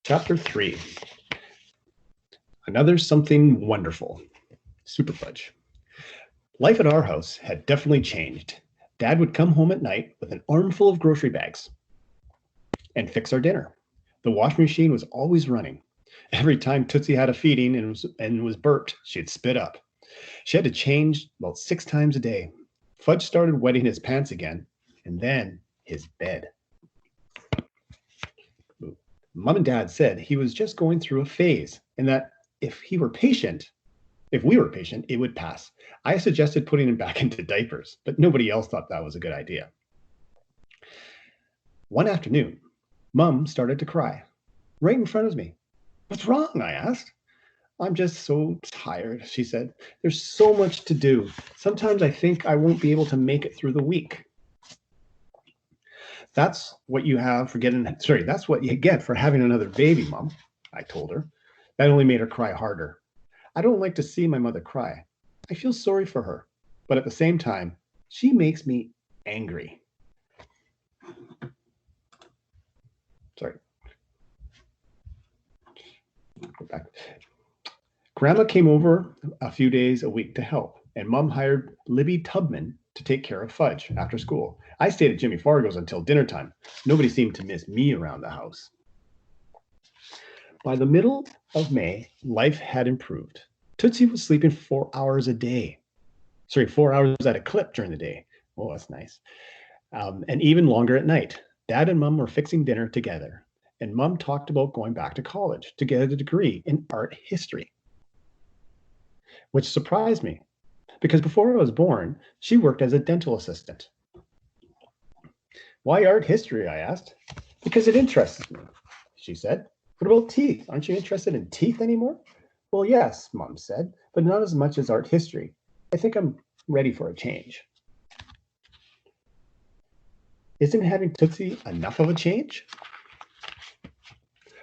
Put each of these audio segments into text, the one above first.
Chapter 3. Another something wonderful. Superfudge. Life at our house had definitely changed. Dad would come home at night with an armful of grocery bags and fix our dinner. The washing machine was always running. Every time Tootsie had a feeding and was burped, she'd spit up. She had to change about 6 times a day. Fudge started wetting his pants again, and then his bed. Mom and Dad said he was just going through a phase and that if we were patient, it would pass. I suggested putting him back into diapers, but nobody else thought that was a good idea. One afternoon, Mom started to cry right in front of me. "What's wrong?" I asked. "I'm just so tired," she said. "There's so much to do. Sometimes I think I won't be able to make it through the week." That's what you get for having another baby, Mom, I told her. That only made her cry harder. I don't like to see my mother cry. I feel sorry for her, but at the same time, she makes me angry. Sorry. Go back. Grandma came over a few days a week to help, and Mom hired Libby Tubman to take care of Fudge after school. I stayed at Jimmy Fargo's until dinner time. Nobody seemed to miss me around the house. By the middle of May, life had improved. Tootsie was sleeping 4 hours a day. 4 hours at a clip during the day. Oh, that's nice. And even longer at night. Dad and Mom were fixing dinner together, and Mom talked about going back to college to get a degree in art history, which surprised me because before I was born, she worked as a dental assistant. "Why art history?" I asked. "Because it interests me," she said. "What about teeth? Aren't you interested in teeth anymore?" "Well, yes," Mom said, "but not as much as art history. I think I'm ready for a change." Isn't having Tootsie enough of a change?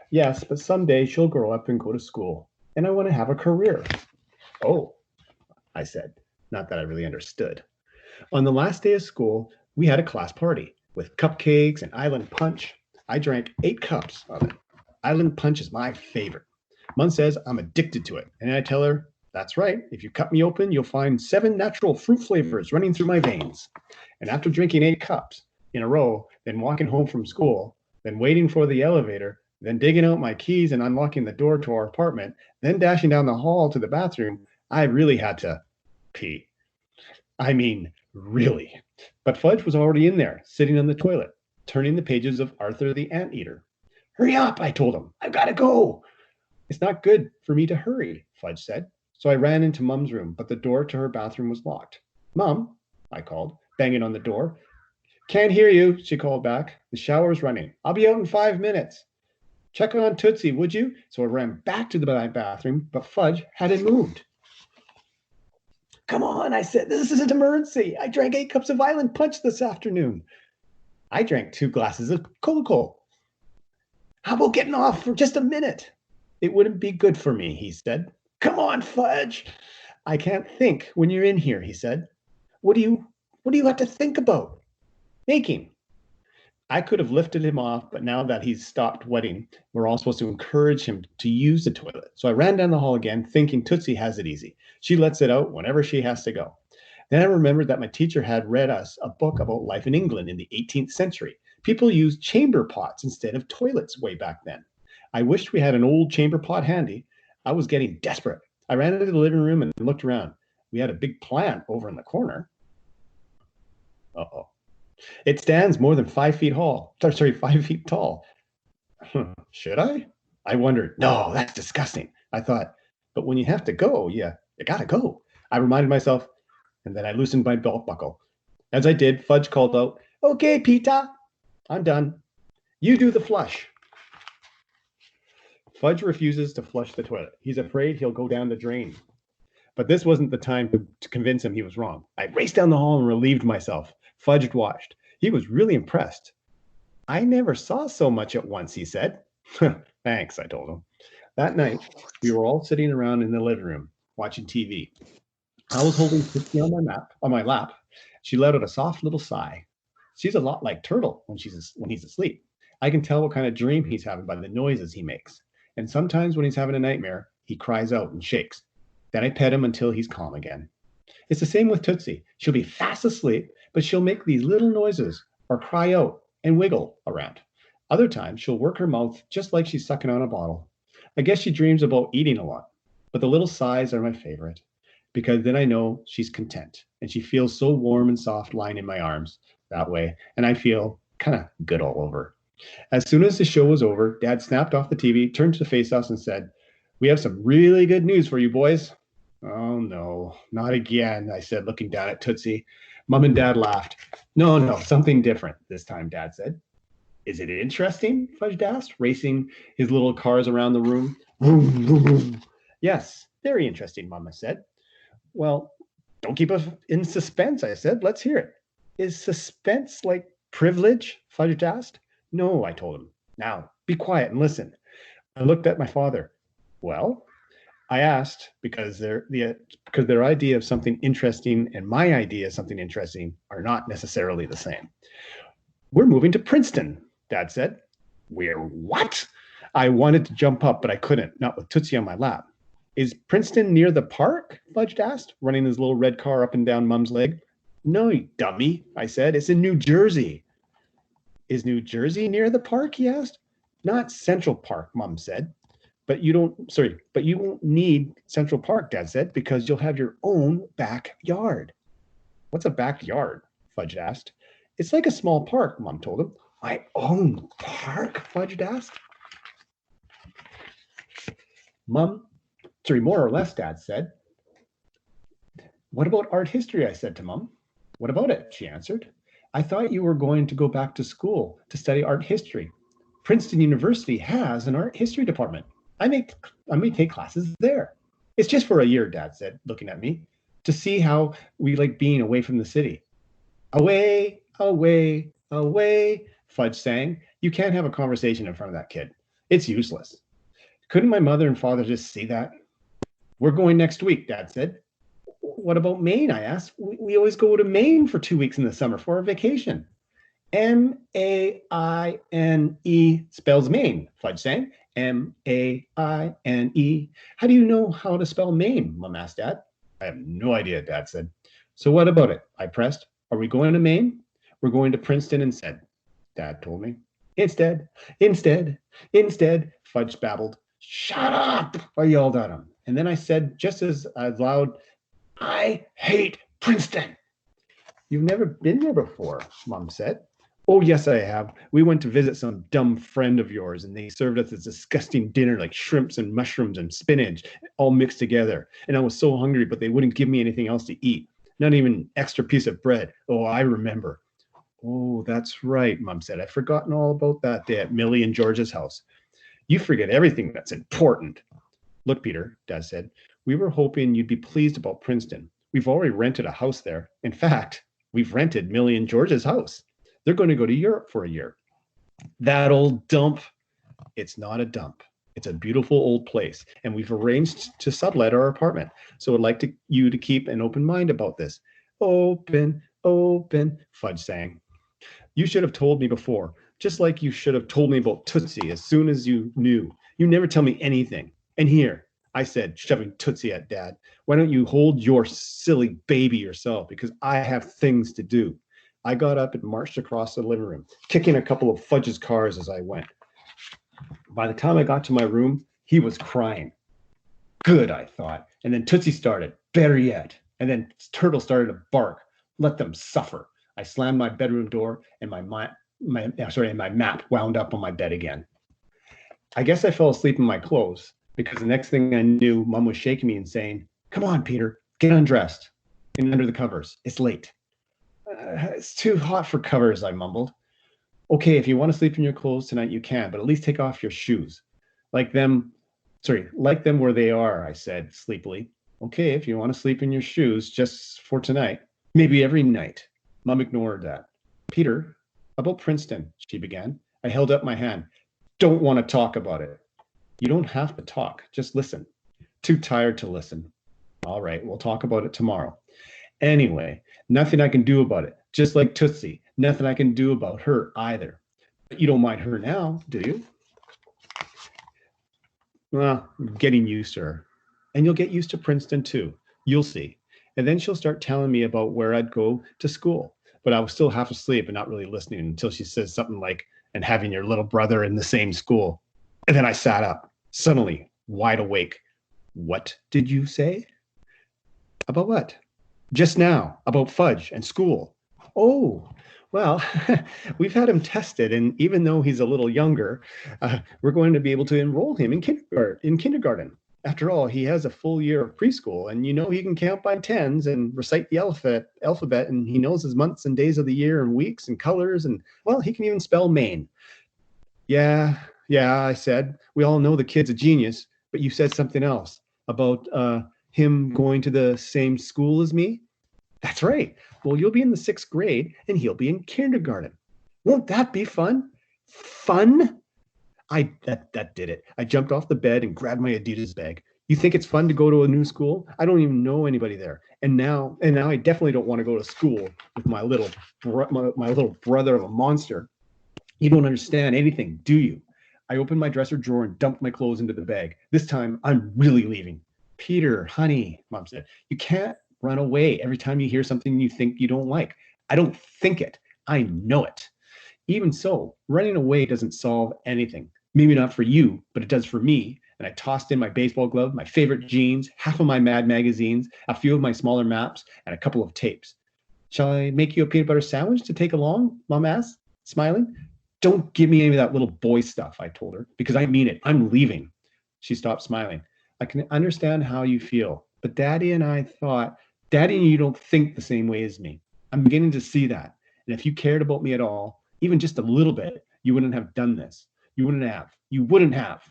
Yes, but someday she'll grow up and go to school, and I want to have a career. Oh, I said, not that I really understood. On the last day of school, we had a class party with cupcakes and island punch. I drank 8 cups of it. Island punch is my favorite. Mom says I'm addicted to it, and I tell her, "That's right. If you cut me open, you'll find 7 natural fruit flavors running through my veins." And after drinking 8 cups in a row, then walking home from school, then waiting for the elevator, then digging out my keys and unlocking the door to our apartment, then dashing down the hall to the bathroom, I really had to pee. I mean, really. But Fudge was already in there, sitting on the toilet, turning the pages of Arthur the Anteater. "Hurry up," I told him. "I've got to go." "It's not good for me to hurry," Fudge said. So I ran into Mum's room, but the door to her bathroom was locked. "Mum," I called, banging on the door. "Can't hear you," she called back. "The shower's running. I'll be out in 5 minutes." "Check on Tootsie, would you?" So I ran back to the bathroom, but Fudge hadn't moved. "Come on," I said. "This is an emergency. I drank 8 cups of island punch this afternoon." "I drank 2 glasses of Coca-Cola." "How about getting off for just a minute?" "It wouldn't be good for me," he said. "Come on, Fudge." "I can't think when you're in here," he said. What do you have to think about?" "Making." I could have lifted him off, but now that he's stopped wetting, we're all supposed to encourage him to use the toilet. So I ran down the hall again, thinking Tootsie has it easy. She lets it out whenever she has to go. Then I remembered that my teacher had read us a book about life in England in the 18th century. People used chamber pots instead of toilets way back then. I wished we had an old chamber pot handy. I was getting desperate. I ran into the living room and looked around. We had a big plant over in the corner. Uh-oh. It stands more than 5 feet tall. Should I? I wondered. No, that's disgusting. I thought, but when you have to go, you gotta go. I reminded myself, and then I loosened my belt buckle. As I did, Fudge called out, "Okay, Peter, I'm done. You do the flush." Fudge refuses to flush the toilet. He's afraid he'll go down the drain. But this wasn't the time to convince him he was wrong. I raced down the hall and relieved myself. Fudge watched. He was really impressed. "I never saw so much at once," he said. "Thanks," I told him. That night, we were all sitting around in the living room, watching TV. I was holding Tootsie on my lap. She let out a soft little sigh. She's a lot like Turtle when he's asleep. I can tell what kind of dream he's having by the noises he makes. And sometimes when he's having a nightmare, he cries out and shakes. Then I pet him until he's calm again. It's the same with Tootsie. She'll be fast asleep, but she'll make these little noises or cry out and wiggle around. Other times, she'll work her mouth just like she's sucking on a bottle. I guess she dreams about eating a lot, but the little sighs are my favorite because then I know she's content and she feels so warm and soft lying in my arms that way, and I feel kind of good all over. As soon as the show was over, Dad snapped off the TV, turned to face us, and said, "We have some really good news for you boys." "Oh, no, not again," I said, looking down at Tootsie. Mom and Dad laughed. No, something different this time," Dad said. "Is it interesting?" Fudge asked, racing his little cars around the room. Vroom, vroom, vroom. "Yes, very interesting," Mama said. "Well, don't keep us in suspense," I said. "Let's hear it." "Is suspense like privilege?" Fudge asked. "No," I told him. "Now, be quiet and listen." I looked at my father. "Well?" I asked because their idea of something interesting and my idea of something interesting are not necessarily the same. "We're moving to Princeton," Dad said. "We're what?" I wanted to jump up, but I couldn't, not with Tootsie on my lap. "Is Princeton near the park?" Fudge asked, running his little red car up and down Mom's leg. "No, you dummy," I said. "It's in New Jersey." "Is New Jersey near the park?" he asked. "Not Central Park," Mom said. But you won't need Central Park," Dad said, "because you'll have your own backyard." "What's a backyard?" Fudge asked. "It's like a small park," Mom told him. "My own park?" Fudge asked. More or less, Dad said. "What about art history?" I said to Mom. "What about it?" she answered. "I thought you were going to go back to school to study art history. Princeton University has an art history department. I may take classes there." "It's just for a year," Dad said, looking at me, "to see how we like being away from the city." "Away, away, away," Fudge sang. "You can't have a conversation in front of that kid. It's useless." Couldn't my mother and father just see that? "We're going next week," Dad said. "What about Maine?" I asked. We always go to Maine for 2 weeks in the summer for our vacation." "Maine spells Maine," Fudge sang. Maine. "How do you know how to spell Maine?" Mom asked Dad. "I have no idea," Dad said. "So what about it?" I pressed. "Are we going to Maine?" "We're going to Princeton instead," Dad told me. Instead, Fudge babbled. "Shut up!" I yelled at him. And then I said just as loud, "I hate Princeton." "You've never been there before," Mom said. "Oh, yes, I have. We went to visit some dumb friend of yours, and they served us this disgusting dinner like shrimps and mushrooms and spinach, all mixed together. And I was so hungry, but they wouldn't give me anything else to eat, not even an extra piece of bread. Oh, I remember." "Oh, that's right," Mom said. "I've forgotten all about that day at Millie and George's house." "You forget everything that's important." "Look, Peter," Dad said, "we were hoping you'd be pleased about Princeton. We've already rented a house there. In fact, we've rented Millie and George's house. They're going to go to Europe for a year." "That old dump." "It's not a dump. It's a beautiful old place, and we've arranged to sublet our apartment. So I'd like you to keep an open mind about this." "Open, open," Fudge sang. "You should have told me before, just like you should have told me about Tootsie as soon as you knew. You never tell me anything. And here," I said, shoving Tootsie at Dad, "why don't you hold your silly baby yourself, because I have things to do." I got up and marched across the living room, kicking a couple of Fudge's cars as I went. By the time I got to my room, he was crying. Good, I thought. And then Tootsie started. Better yet. And then Turtle started to bark. Let them suffer. I slammed my bedroom door, and my map wound up on my bed again. I guess I fell asleep in my clothes, because the next thing I knew, Mom was shaking me and saying, "Come on, Peter, get undressed and under the covers. It's late." "It's too hot for covers," I mumbled. "Okay, if you want to sleep in your clothes tonight, you can, but at least take off your shoes. Like them where they are," I said sleepily. "Okay, if you want to sleep in your shoes just for tonight, maybe every night." Mom ignored that. "Peter, about Princeton," she began. I held up my hand. "Don't want to talk about it." "You don't have to talk, just listen." "Too tired to listen." "All right, we'll talk about it tomorrow." "Anyway, nothing I can do about it. Just like Tootsie, nothing I can do about her either. You don't mind her now, do you? Well, I'm getting used to her. And you'll get used to Princeton too. You'll see. And then she'll start telling me about where I'd go to school. But I was still half asleep and not really listening until she says something like, and having your little brother in the same school. And then I sat up, suddenly wide awake. What did you say? About what? Just now, about Fudge and school. Oh, well, we've had him tested, and even though he's a little younger, we're going to be able to enroll him in kindergarten. After all, he has a full year of preschool, and you know he can count by tens and recite the alphabet, and he knows his months and days of the year and weeks and colors, and well, he can even spell Maine. Yeah, I said. We all know the kid's a genius, but you said something else about him going to the same school as me. That's right. Well, you'll be in the 6th grade and he'll be in kindergarten. Won't that be fun? Fun? That did it. I jumped off the bed and grabbed my Adidas bag. You think it's fun to go to a new school? I don't even know anybody there. And now I definitely don't want to go to school with my little brother of a monster. You don't understand anything, do you? I opened my dresser drawer and dumped my clothes into the bag. This time I'm really leaving. Peter, honey, Mom said, you can't run away every time you hear something you think you don't like. I don't think it. I know it. Even so, running away doesn't solve anything. Maybe not for you, but it does for me. And I tossed in my baseball glove, my favorite jeans, half of my Mad magazines, a few of my smaller maps, and a couple of tapes. Shall I make you a peanut butter sandwich to take along? Mom asked, smiling. Don't give me any of that little boy stuff, I told her, because I mean it. I'm leaving. She stopped smiling. I can understand how you feel, but Daddy and you don't think the same way as me. I'm beginning to see that. And if you cared about me at all, even just a little bit, you wouldn't have done this. You wouldn't have.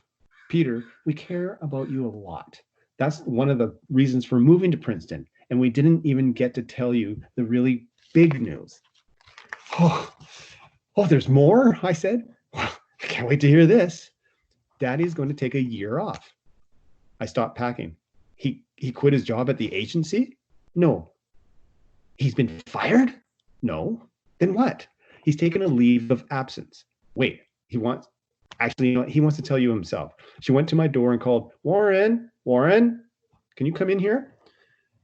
Peter, we care about you a lot. That's one of the reasons for moving to Princeton. And we didn't even get to tell you the really big news. Oh, there's more, I said. Well, I can't wait to hear this. Daddy's going to take a year off. I stopped packing. He quit his job at the agency? No. He's been fired? No. Then what? He's taken a leave of absence. Wait, he wants to tell you himself. She went to my door and called, Warren, can you come in here?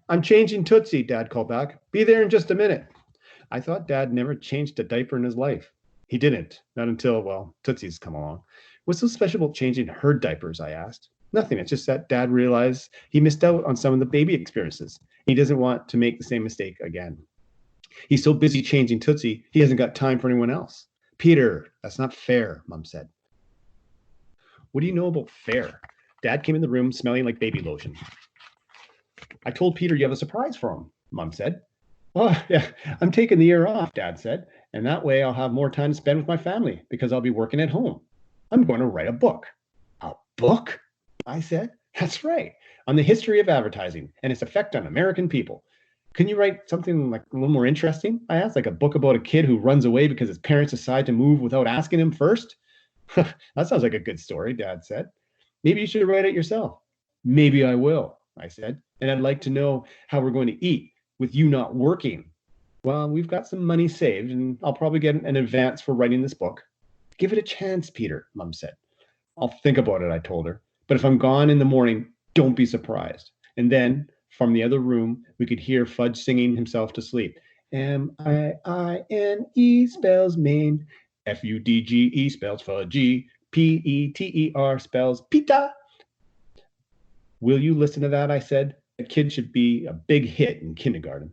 I'm changing Tootsie, Dad called back. Be there in just a minute. I thought Dad never changed a diaper in his life. He didn't, not until, well, Tootsie's come along. What's so special about changing her diapers, I asked. Nothing. It's just that Dad realized he missed out on some of the baby experiences. He doesn't want to make the same mistake again. He's so busy changing Tootsie, he hasn't got time for anyone else. Peter, that's not fair, Mom said. What do you know about fair? Dad came in the room smelling like baby lotion. I told Peter you have a surprise for him, Mom said. Oh, yeah, I'm taking the year off, Dad said, and that way I'll have more time to spend with my family because I'll be working at home. I'm going to write a book. A book? I said. That's right, on the history of advertising and its effect on American people. Can you write something like a little more interesting? I asked, like a book about a kid who runs away because his parents decide to move without asking him first? That sounds like a good story, Dad said. Maybe you should write it yourself. Maybe I will, I said. And I'd like to know how we're going to eat with you not working. Well, we've got some money saved, and I'll probably get an advance for writing this book. Give it a chance, Peter, Mom said. I'll think about it, I told her. But if I'm gone in the morning, don't be surprised. And then, from the other room, we could hear Fudge singing himself to sleep. M-I-I-N-E spells Maine. F-U-D-G-E spells Fudgy. P-E-T-E-R spells Pita. Will you listen to that, I said. A kid should be a big hit in kindergarten.